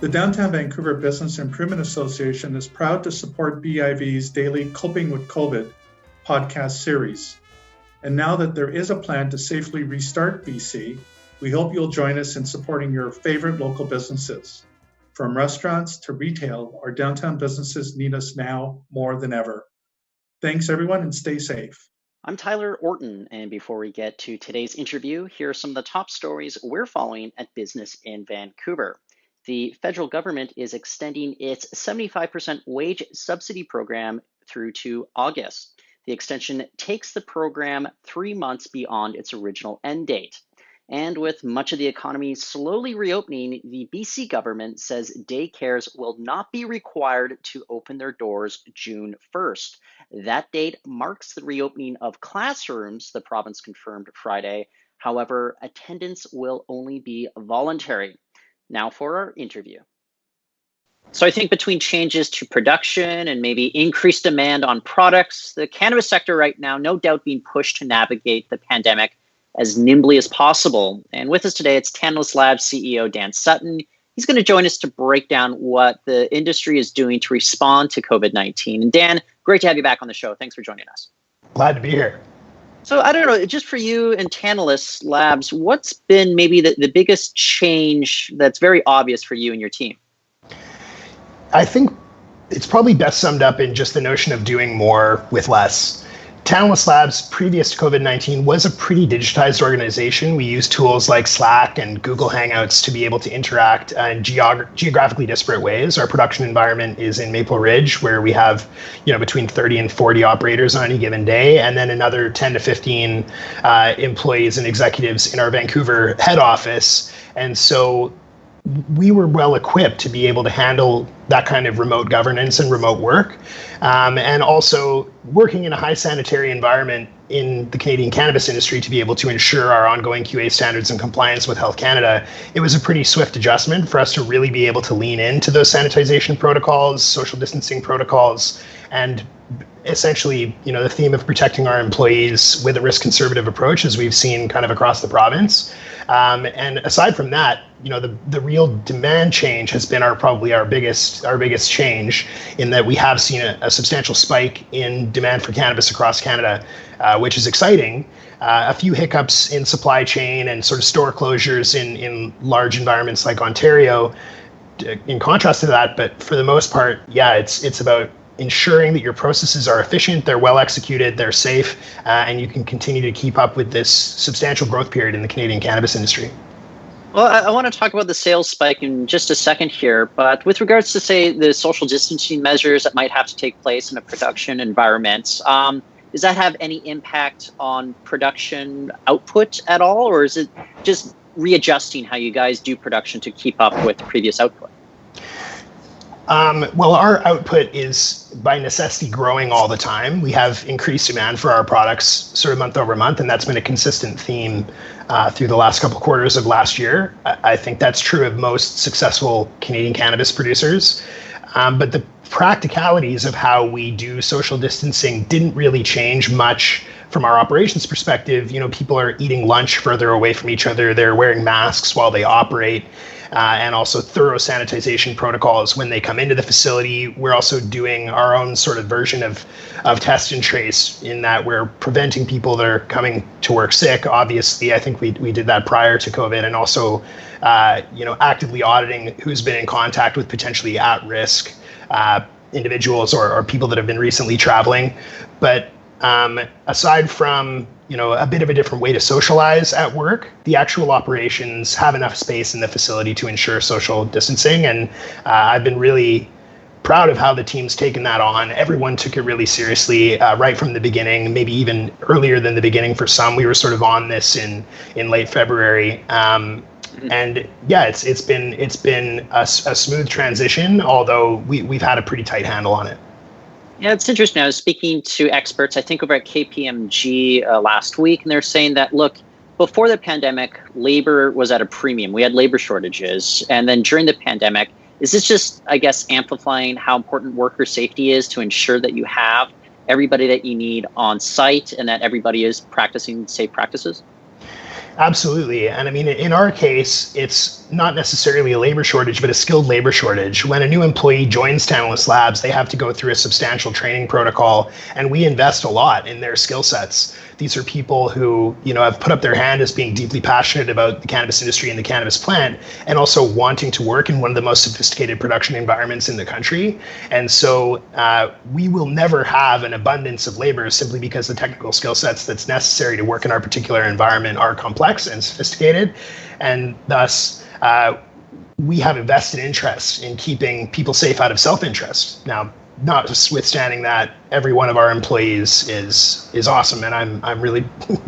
The Downtown Vancouver Business Improvement Association is proud to support BIV's daily Coping with COVID podcast series. And now that there is a plan to safely restart BC, we hope you'll join us in supporting your favorite local businesses. From restaurants to retail, our downtown businesses need us now more than ever. Thanks, everyone, and stay safe. I'm Tyler Orton, and before we get to today's interview, here are some of the top stories we're following at Business in Vancouver. The federal government is extending its 75% wage subsidy program through to August. The extension takes the program 3 months beyond its original end date. And with much of the economy slowly reopening, the BC government says daycares will not be required to open their doors June 1st. That date marks the reopening of classrooms, the province confirmed Friday. However, attendance will only be voluntary. Now for our interview. So I think between changes to production and maybe increased demand on products, the cannabis sector right now, no doubt being pushed to navigate the pandemic as nimbly as possible. And with us today, it's Tantalus Labs CEO Dan Sutton. He's going to join us to break down what the industry is doing to respond to COVID-19. And Dan, great to have you back on the show. Thanks for joining us. Glad to be here. So I don't know, just for you and Tantalus Labs, what's been maybe the biggest change that's very obvious for you and your team? I think it's probably best summed up in just the notion of doing more with less. Tantalus Labs, previous to COVID-19, was a pretty digitized organization. We used tools like Slack and Google Hangouts to be able to interact in geographically disparate ways. Our production environment is in Maple Ridge, where we have between 30 and 40 operators on any given day, and then another 10 to 15 employees and executives in our Vancouver head office. And so we were well equipped to be able to handle that kind of remote governance and remote work. And also working in a high sanitary environment in the Canadian cannabis industry to be able to ensure our ongoing QA standards and compliance with Health Canada, it was a pretty swift adjustment for us to really be able to lean into those sanitization protocols, social distancing protocols, and essentially, the theme of protecting our employees with a risk-conservative approach, as we've seen kind of across the province. And aside from that, the real demand change has been probably our biggest change, in that we have seen a substantial spike in demand for cannabis across Canada, which is exciting. A few hiccups in supply chain and sort of store closures in large environments like Ontario, in contrast to that. But for the most part, yeah, it's about ensuring that your processes are efficient, they're well executed, they're safe, and you can continue to keep up with this substantial growth period in the Canadian cannabis industry. Well, I want to talk about the sales spike in just a second here, but with regards to, say, the social distancing measures that might have to take place in a production environment, does that have any impact on production output at all, or is it just readjusting how you guys do production to keep up with previous output? Well, our output is by necessity growing all the time. We have increased demand for our products sort of month over month, and that's been a consistent theme through the last couple quarters of last year. I think that's true of most successful Canadian cannabis producers. But the practicalities of how we do social distancing didn't really change much from our operations perspective. People are eating lunch further away from each other. They're wearing masks while they operate. And also thorough sanitization protocols when they come into the facility. We're also doing our own sort of version of test and trace, in that we're preventing people that are coming to work sick. Obviously, I think we did that prior to COVID, and also actively auditing who's been in contact with potentially at-risk individuals or people that have been recently traveling. But aside from a bit of a different way to socialize at work, the actual operations have enough space in the facility to ensure social distancing. And I've been really proud of how the team's taken that on. Everyone took it really seriously right from the beginning, maybe even earlier than the beginning for some. We were sort of on this in late February. And yeah, it's been a smooth transition, although we've had a pretty tight handle on it. Yeah, it's interesting. I was speaking to experts, I think over at KPMG last week, and they're saying that, look, before the pandemic, labor was at a premium. We had labor shortages. And then during the pandemic, is this just, I guess, amplifying how important worker safety is to ensure that you have everybody that you need on site and that everybody is practicing safe practices? Absolutely. And I mean, in our case, it's not necessarily a labor shortage, but a skilled labor shortage. When a new employee joins Tantalus Labs, they have to go through a substantial training protocol, and we invest a lot in their skill sets. These are people who, have put up their hand as being deeply passionate about the cannabis industry and the cannabis plant, and also wanting to work in one of the most sophisticated production environments in the country. And so we will never have an abundance of labor simply because the technical skill sets that's necessary to work in our particular environment are complex and sophisticated. And thus, we have a vested interest in keeping people safe out of self-interest. Now, notwithstanding that, every one of our employees is awesome, and I'm really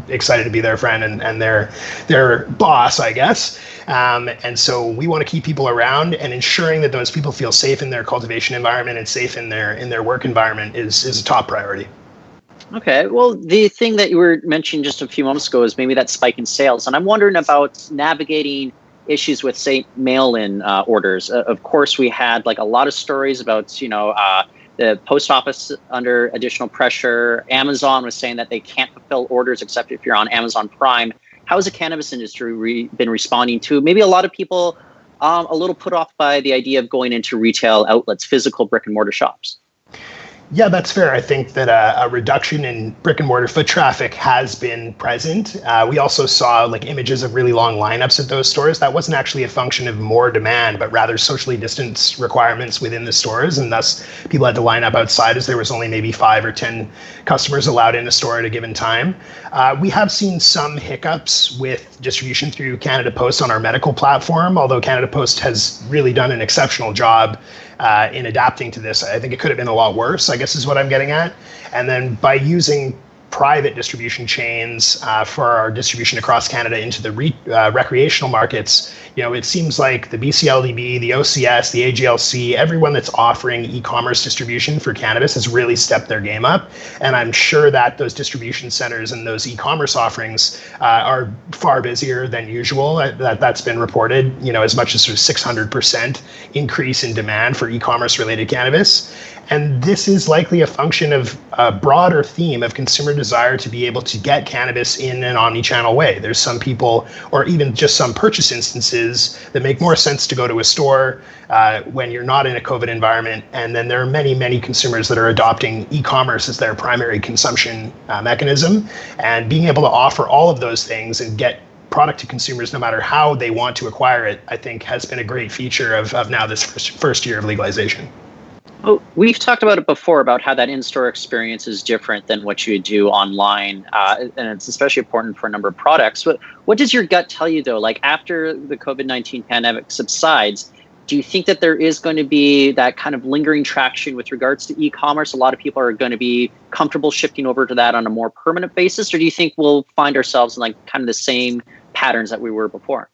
excited to be their friend and their boss, I guess. And so we want to keep people around, and ensuring that those people feel safe in their cultivation environment and safe in their work environment is a top priority. Okay, well, the thing that you were mentioning just a few moments ago is maybe that spike in sales, and I'm wondering about navigating issues with, say, mail-in orders. Of course, we had like a lot of stories about, the post office under additional pressure. Amazon was saying that they can't fulfill orders except if you're on Amazon Prime. How has the cannabis industry been responding to maybe a lot of people a little put off by the idea of going into retail outlets, physical brick and mortar shops? Yeah, that's fair. I think that a reduction in brick and mortar foot traffic has been present. We also saw images of really long lineups at those stores. That wasn't actually a function of more demand, but rather socially distanced requirements within the stores. And thus people had to line up outside as there was only maybe 5 or 10 customers allowed in a store at a given time. We have seen some hiccups with distribution through Canada Post on our medical platform, although Canada Post has really done an exceptional job in adapting to this. I think it could have been a lot worse, I guess is what I'm getting at. And then by using private distribution chains for our distribution across Canada into the recreational markets, it seems like the BCLDB, the OCS, the AGLC, everyone that's offering e-commerce distribution for cannabis has really stepped their game up. And I'm sure that those distribution centers and those e-commerce offerings are far busier than usual. That's been reported, as much as sort of 600% increase in demand for e-commerce related cannabis. And this is likely a function of a broader theme of consumer desire to be able to get cannabis in an omni-channel way. There's some people, or even just some purchase instances, that make more sense to go to a store when you're not in a COVID environment. And then there are many, many consumers that are adopting e-commerce as their primary consumption mechanism. And being able to offer all of those things and get product to consumers no matter how they want to acquire it, I think has been a great feature of now this first year of legalization. Well, we've talked about it before, about how that in-store experience is different than what you do online, and it's especially important for a number of products. What does your gut tell you, though? After the COVID-19 pandemic subsides, do you think that there is going to be that kind of lingering traction with regards to e-commerce? A lot of people are going to be comfortable shifting over to that on a more permanent basis, or do you think we'll find ourselves in kind of the same patterns that we were before?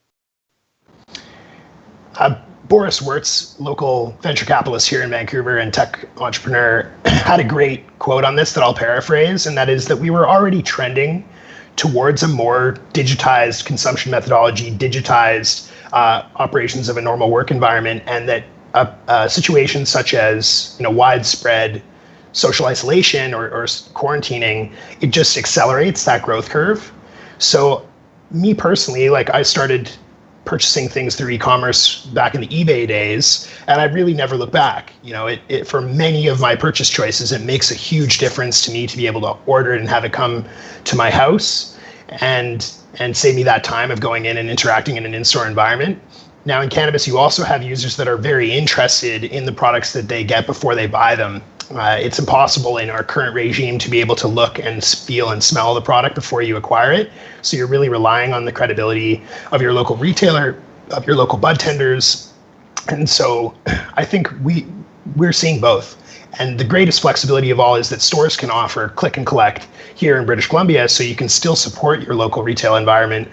Boris Wirtz, local venture capitalist here in Vancouver and tech entrepreneur, had a great quote on this that I'll paraphrase, and that is that we were already trending towards a more digitized consumption methodology, digitized operations of a normal work environment, and that situations such as widespread social isolation or quarantining, it just accelerates that growth curve. So me personally, I started purchasing things through e-commerce back in the eBay days, and I really never look back. For many of my purchase choices, it makes a huge difference to me to be able to order it and have it come to my house and save me that time of going in and interacting in an in-store environment. Now in cannabis, you also have users that are very interested in the products that they get before they buy them. It's impossible in our current regime to be able to look and feel and smell the product before you acquire it. So you're really relying on the credibility of your local retailer, of your local bud tenders. And so I think we're seeing both. And the greatest flexibility of all is that stores can offer click and collect here in British Columbia, so you can still support your local retail environment.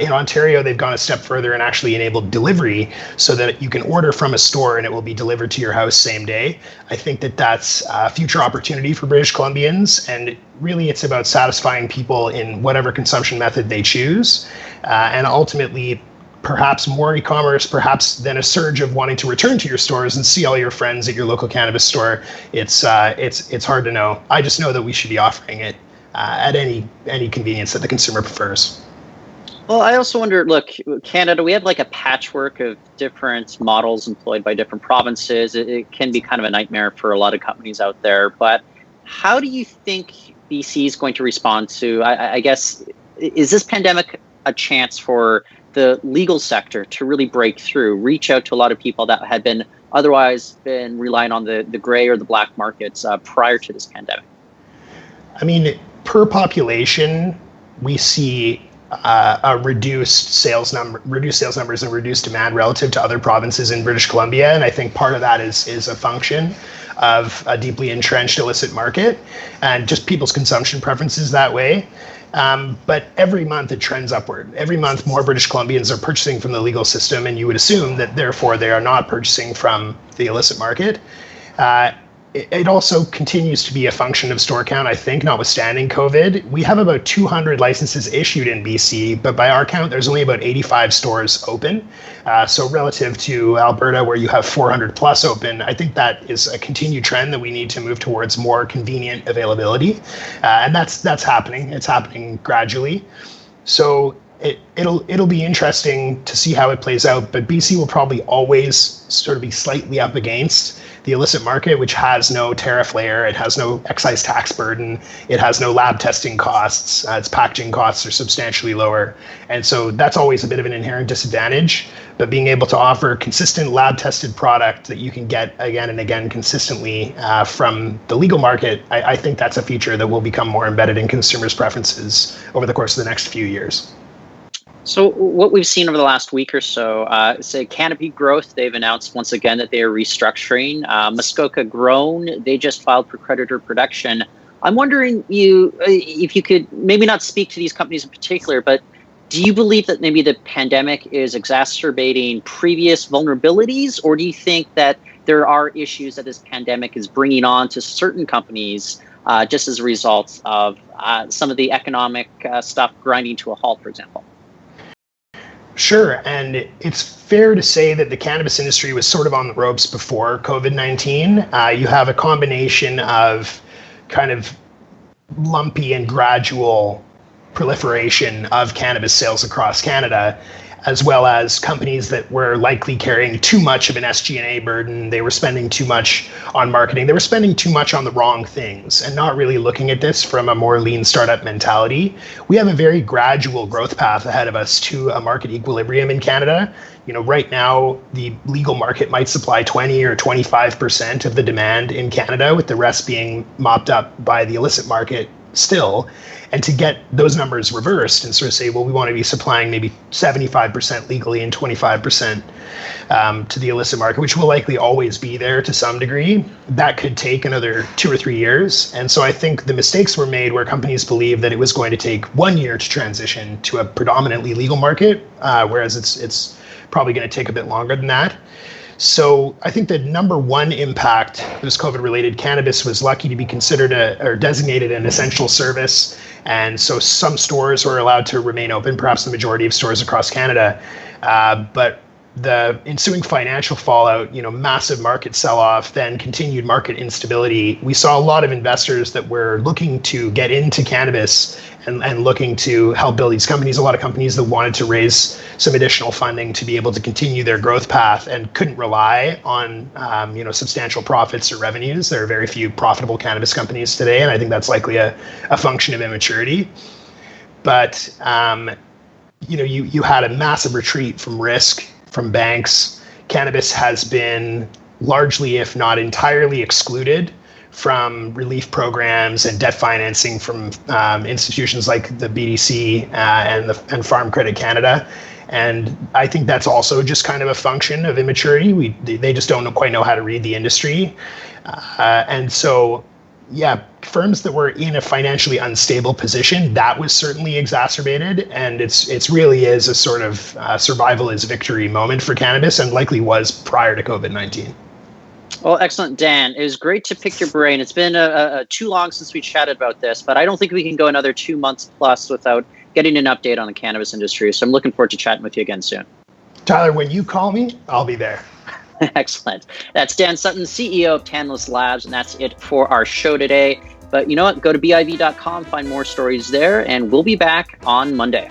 In Ontario, they've gone a step further and actually enabled delivery so that you can order from a store and it will be delivered to your house same day. I think that that's a future opportunity for British Columbians, and really it's about satisfying people in whatever consumption method they choose. And ultimately, perhaps more e-commerce, perhaps then a surge of wanting to return to your stores and see all your friends at your local cannabis store. It's hard to know. I just know that we should be offering it at any convenience that the consumer prefers. Well, I also wonder, look, Canada, we have like a patchwork of different models employed by different provinces. It can be kind of a nightmare for a lot of companies out there. But how do you think BC is going to respond to, I guess, is this pandemic a chance for the legal sector to really break through, reach out to a lot of people that had been otherwise been relying on the gray or the black markets prior to this pandemic? I mean, per population, we see a reduced sales numbers and reduced demand relative to other provinces in British Columbia. And I think part of that is a function of a deeply entrenched illicit market and just people's consumption preferences that way. But every month it trends upward. Every month more British Columbians are purchasing from the legal system, and you would assume that therefore they are not purchasing from the illicit market. It also continues to be a function of store count, I think, notwithstanding COVID. We have about 200 licenses issued in BC, but by our count, there's only about 85 stores open. So relative to Alberta, where you have 400 plus open, I think that is a continued trend that we need to move towards more convenient availability. And that's happening. It's happening gradually. So it'll be interesting to see how it plays out, but BC will probably always sort of be slightly up against the illicit market, which has no tariff layer, it has no excise tax burden, it has no lab testing costs, its packaging costs are substantially lower. And so that's always a bit of an inherent disadvantage, but being able to offer consistent lab tested product that you can get again and again consistently from the legal market, I think that's a feature that will become more embedded in consumers' preferences over the course of the next few years. So what we've seen over the last week or so, say Canopy Growth, they've announced once again that they are restructuring. Muskoka Grown, they just filed for creditor protection. I'm wondering if you could maybe not speak to these companies in particular, but do you believe that maybe the pandemic is exacerbating previous vulnerabilities, or do you think that there are issues that this pandemic is bringing on to certain companies just as a result of some of the economic stuff grinding to a halt, for example? Sure, and it's fair to say that the cannabis industry was sort of on the ropes before COVID-19. You have a combination of kind of lumpy and gradual proliferation of cannabis sales across Canada, as well as companies that were likely carrying too much of an SG&A burden. They were spending too much on marketing. They were spending too much on the wrong things and not really looking at this from a more lean startup mentality. We have a very gradual growth path ahead of us to a market equilibrium in Canada. You know, right now, the legal market might supply 20 or 25% of the demand in Canada, with the rest being mopped up by the illicit market still. And to get those numbers reversed and sort of say, well, we want to be supplying maybe 75% legally and 25% to the illicit market, which will likely always be there to some degree, that could take another 2 or 3 years. And so I think the mistakes were made where companies believed that it was going to take 1 year to transition to a predominantly legal market, whereas it's probably going to take a bit longer than that. So I think the number one impact that was COVID-related, cannabis was lucky to be considered or designated an essential service. And so some stores were allowed to remain open, perhaps the majority of stores across Canada. But the ensuing financial fallout, massive market sell-off, then continued market instability. We saw a lot of investors that were looking to get into cannabis and looking to help build these companies. A lot of companies that wanted to raise some additional funding to be able to continue their growth path and couldn't rely on substantial profits or revenues. There are very few profitable cannabis companies today, and I think that's likely a function of immaturity. But you had a massive retreat from risk from banks. Cannabis has been largely, if not entirely, excluded from relief programs and debt financing from institutions like the BDC and Farm Credit Canada. And I think that's also just kind of a function of immaturity. They just don't quite know how to read the industry. And so, firms that were in a financially unstable position, that was certainly exacerbated. And it's really is a sort of survival is victory moment for cannabis, and likely was prior to COVID-19. Well, excellent, Dan. It was great to pick your brain. It's been too long since we chatted about this, but I don't think we can go another 2 months plus without getting an update on the cannabis industry. So I'm looking forward to chatting with you again soon. Tyler, when you call me, I'll be there. Excellent. That's Dan Sutton, CEO of Tantalus Labs, and that's it for our show today. But you know what? Go to biv.com, find more stories there, and we'll be back on Monday.